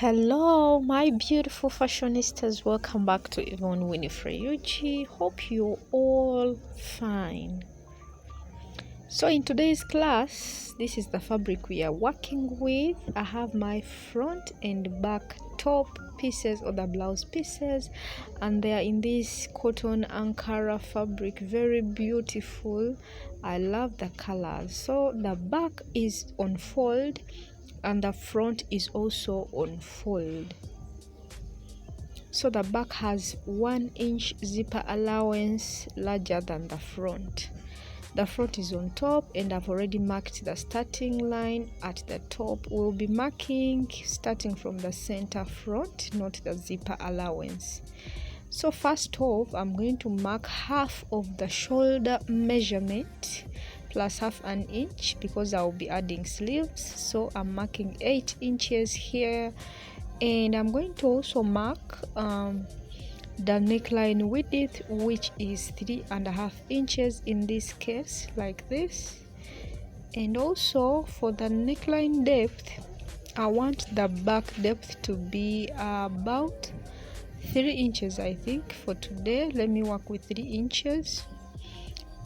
Hello, my beautiful fashionistas. Welcome back to Yvonne Winifred Yuchi. Hope you're all fine. So in today's class, this is the fabric we are working with. I have my front and back top pieces or the blouse pieces, and they are in this cotton Ankara fabric. Very beautiful. I love the colors. So the back is on fold and the front is also on fold. So the back has 1 inch zipper allowance larger than the front. The front is on top, and I've already marked the starting line at the top. We'll be marking starting from the center front, not the zipper allowance. So first off, I'm going to mark half of the shoulder measurement plus half an inch because I'll be adding sleeves. So I'm marking 8 inches here, and I'm going to also mark the neckline width, which is 3.5 inches in this case, like this. And also for the neckline depth, I want the back depth to be about 3 inches. I think for today, let me work with 3 inches.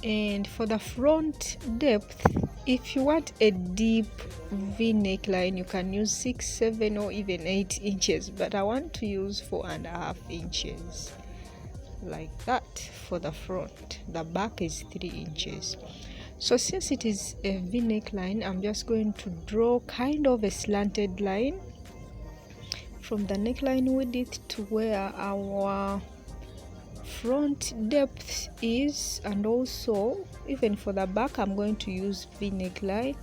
And for the front depth, if you want a deep V neckline, you can use 6, 7 or even 8 inches, but I want to use 4.5 inches, like that for the front. The back is 3 inches. So since it is a V neckline, I'm just going to draw kind of a slanted line from the neckline width to where our front depth is, and also even for the back I'm going to use V neckline,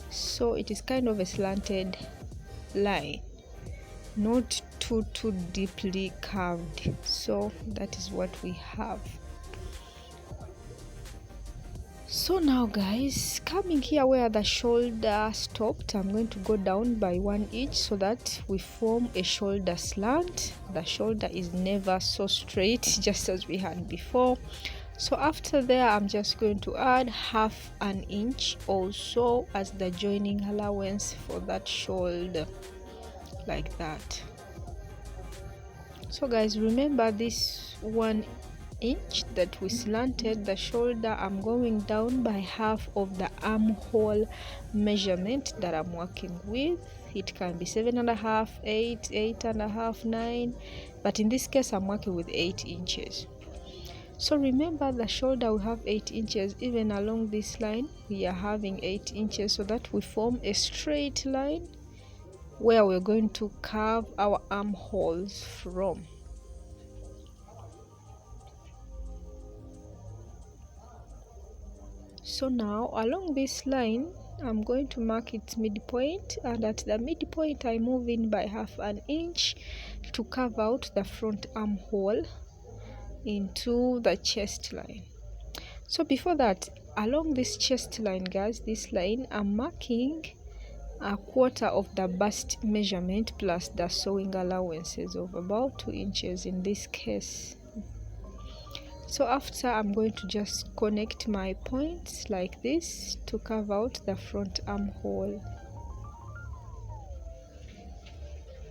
so it is kind of a slanted line, not too deeply curved. So that is what we have. So now guys, coming here where the shoulder stopped, I'm going to go down by 1 inch so that we form a shoulder slant. The shoulder is never so straight, just as we had before. So after there, I'm just going to add half an inch also as the joining allowance for that shoulder, like that. So guys, remember this 1 inch that we slanted the shoulder, I'm going down by half of the armhole measurement that I'm working with. It can be 7.5, 8, 8.5, 9, but in this case I'm working with 8 inches. So remember, the shoulder will have 8 inches. Even along this line we are having 8 inches, so that we form a straight line where we're going to carve our armholes from. So now along this line I'm going to mark its midpoint, and at the midpoint I move in by half an inch to carve out the front armhole into the chest line. So before that, along this chest line guys, this line, I'm marking 1/4 of the bust measurement plus the sewing allowances of about 2 inches in this case. So after, I'm going to just connect my points like this to carve out the front armhole,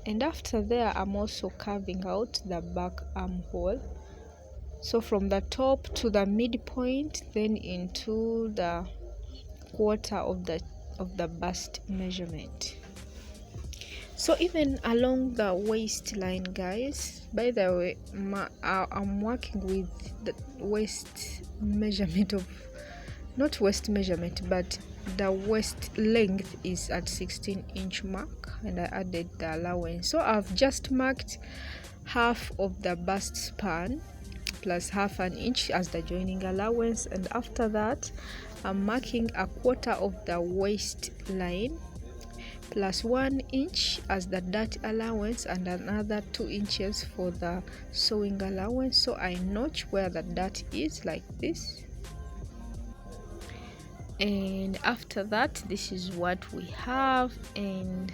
and after there I'm also carving out the back armhole. So from the top to the midpoint, then into the 1/4 of the bust measurement. So even along the waistline guys, by the way, I'm working with the waist measurement of, not waist measurement, but the waist length is at 16-inch mark, and I added the allowance. So I've just marked half of the bust span plus half an inch as the joining allowance, and after that I'm marking 1/4 of the waistline plus 1 inch as the dart allowance, and another 2 inches for the sewing allowance. So I notch where the dart is like this, and after that this is what we have, and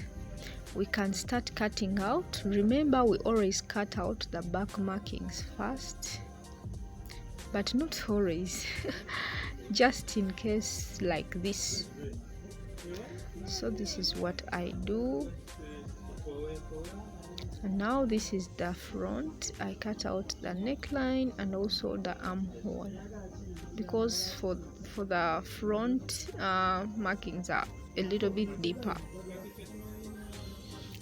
we can start cutting out. Remember, we always cut out the back markings first, but not always just in case, like this. So this is what I do. And now this is the front. I cut out the neckline and also the armhole, because for the front markings are a little bit deeper.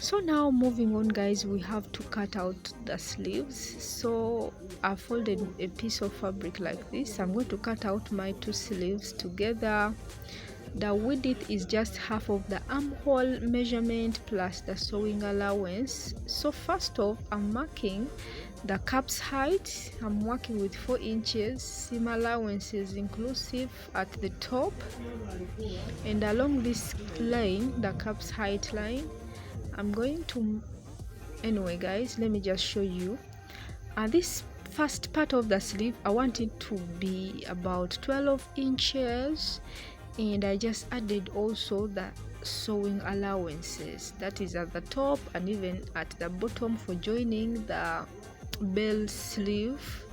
So now moving on, guys, we have to cut out the sleeves. So I folded a piece of fabric like this. I'm going to cut out my two sleeves together. The width is just half of the armhole measurement plus the sewing allowance. So first off, I'm marking the cap's height. I'm working with 4 inches. Seam allowance is inclusive at the top, and along this line, the cap's height line, I'm going to, anyway guys, let me just show you. This first part of the sleeve, I want it to be about 12 inches, and I just added also the sewing allowances, that is at the top and even at the bottom for joining the bell sleeve.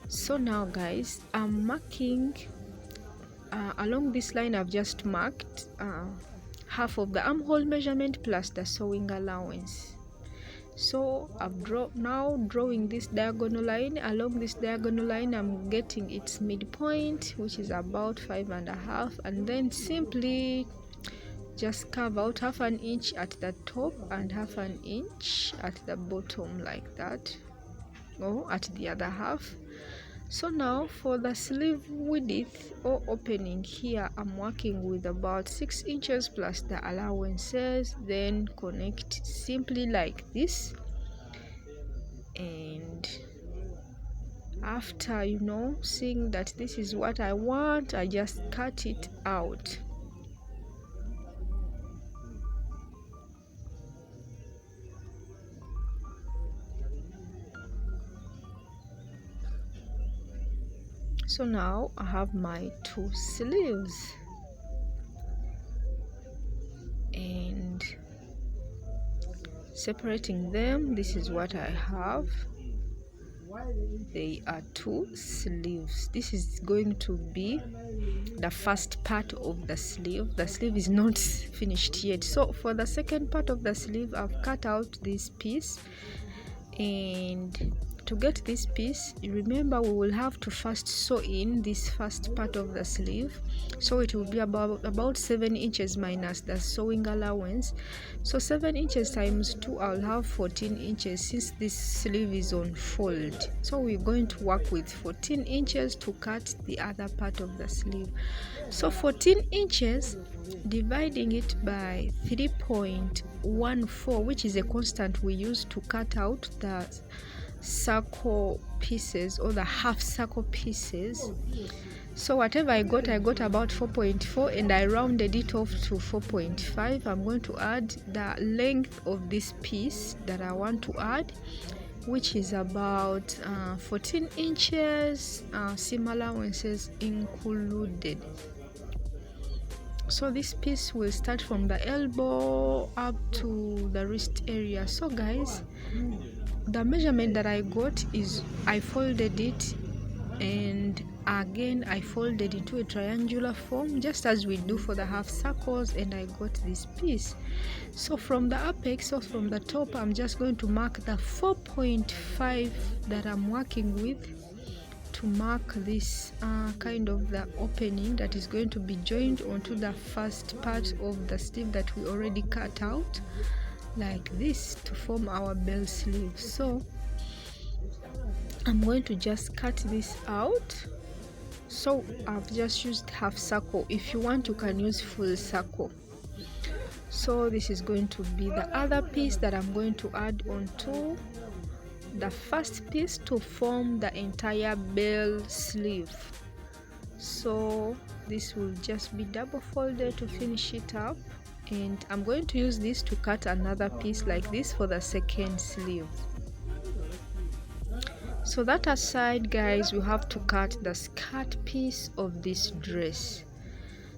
So now guys, I'm marking along this line. I've just marked half of the armhole measurement plus the sewing allowance. So I've drawing this diagonal line. Along this diagonal line, I'm getting its midpoint, which is about 5.5, and then simply just carve out half an inch at the top and half an inch at the bottom, like that, or at the other half. So now for the sleeve width or opening here, I'm working with about 6 inches plus the allowances, then connect simply like this. And after, you know, seeing that this is what I want, I just cut it out. So now I have my two sleeves, and separating them, this is what I have. They are two sleeves. This is going to be the first part of the sleeve. The sleeve is not finished yet. So for the second part of the sleeve, I've cut out this piece, and to get this piece, remember we will have to first sew in this first part of the sleeve. So it will be about 7 inches minus the sewing allowance. So 7 inches times 2, I'll have 14 inches since this sleeve is on fold. So we're going to work with 14 inches to cut the other part of the sleeve. So 14 inches, dividing it by 3.14, which is a constant we use to cut out the circle pieces or the half circle pieces. So whatever I got about 4.4, and I rounded it off to 4.5. I'm going to add the length of this piece that I want to add, which is about 14 inches, seam allowances included. So this piece will start from the elbow up to the wrist area. So guys, the measurement that I got is, I folded it, and again I folded into a triangular form just as we do for the half circles, and I got this piece. So from the apex, or from the top, I'm just going to mark the 4.5 that I'm working with to mark this kind of the opening that is going to be joined onto the first part of the sleeve that we already cut out, like this, to form our bell sleeve. So I'm going to just cut this out. So I've just used half circle. If you want, you can use full circle. So this is going to be the other piece that I'm going to add onto the first piece to form the entire bell sleeve. So this will just be double folded to finish it up, and I'm going to use this to cut another piece like this for the second sleeve. So that aside, guys, we have to cut the skirt piece of this dress.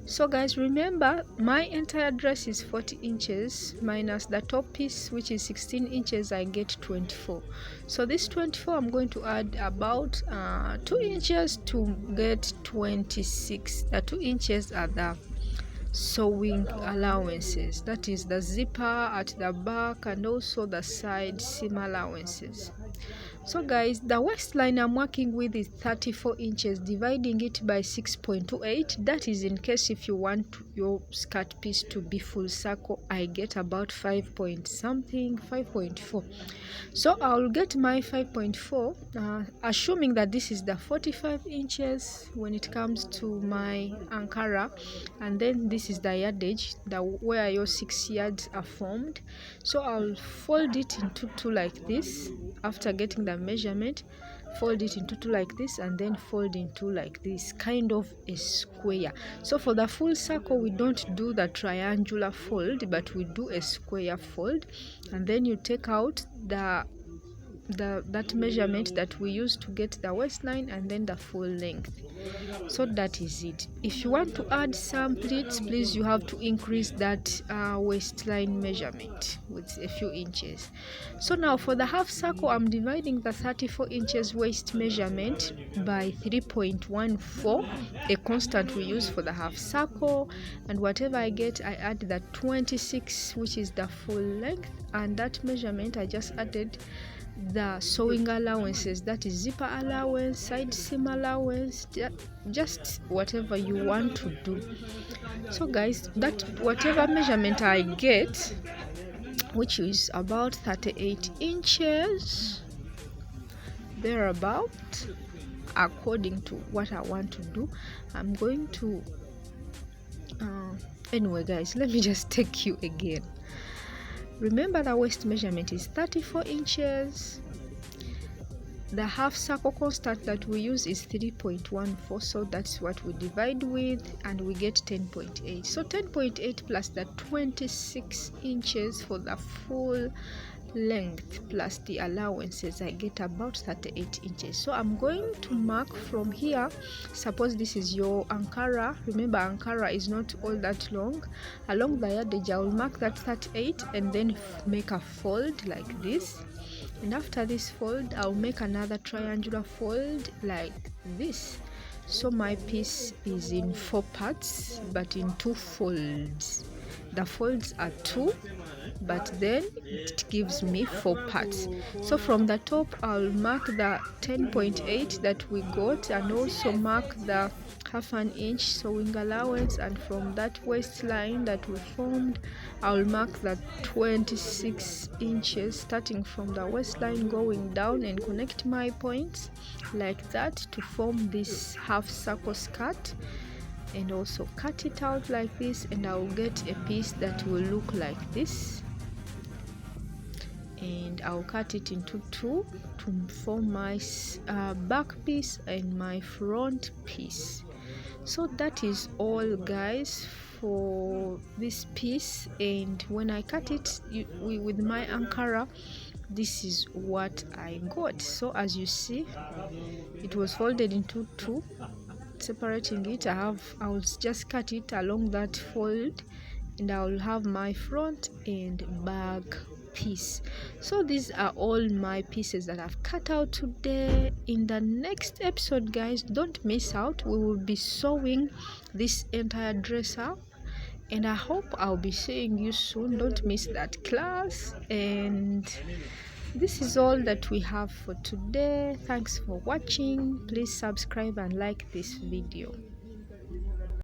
So guys, remember my entire dress is 40 inches minus the top piece, which is 16 inches. I get 24. So this 24, I'm going to add about 2 inches to get 26. The 2 inches are the sewing allowances, that is the zipper at the back and also the side seam allowances. So guys, the waistline I'm working with is 34 inches, dividing it by 6.28. That is in case if you want your skirt piece to be full circle. I get about 5 point something, 5.4. So I'll get my 5.4, assuming that this is the 45 inches when it comes to my ankara, and then this is the yardage, where your 6 yards are formed. So I'll fold it into two like this. After getting the measurement, fold it into two like this, and then fold into like this, kind of a square. So for the full circle, we don't do the triangular fold, but we do a square fold, and then you take out that measurement that we use to get the waistline and then the full length. So that is it. If you want to add some pleats, please, you have to increase that waistline measurement with a few inches. So now for the half circle, I'm dividing the 34 inches waist measurement by 3.14, a constant we use for the half circle, and whatever I get, I add the 26, which is the full length, and that measurement I just added the sewing allowances, that is zipper allowance, side seam allowance, just whatever you want to do. So guys, that whatever measurement I get, which is about 38 inches thereabout, according to what I want to do, I'm going to anyway guys, let me just take you again. Remember, the waist measurement is 34 inches. The half circle constant that we use is 3.14, so that's what we divide with, and we get 10.8. So 10.8 plus the 26 inches for the full length plus the allowances, I get about 38 inches. So I'm going to mark from here. Suppose this is your ankara. Remember, ankara is not all that long. Along the yardage, I will mark that 38 and then make a fold like this. And after this fold, I'll make another triangular fold like this. So my piece is in 4 parts, but in 2 folds. The folds are 2, but then it gives me 4 parts. So from the top, I'll mark the 10.8 that we got, and also mark the half an inch sewing allowance, and from that waistline that we formed, I'll mark the 26 inches starting from the waistline going down, and connect my points like that to form this half circle skirt, and also cut it out like this, and I'll get a piece that will look like this, and I'll cut it into 2 to form my back piece and my front piece. So that is all guys for this piece, and when I cut it with my ankara, this is what I got. So as you see, it was folded into 2. Separating it, I'll just cut it along that fold, and I'll have my front and back piece. So these are all my pieces that I've cut out today. In the next episode guys, don't miss out, we will be sewing this entire dress up, and I hope I'll be seeing you soon. Don't miss that class. And this is all that we have for today. Thanks for watching. Please subscribe and like this video.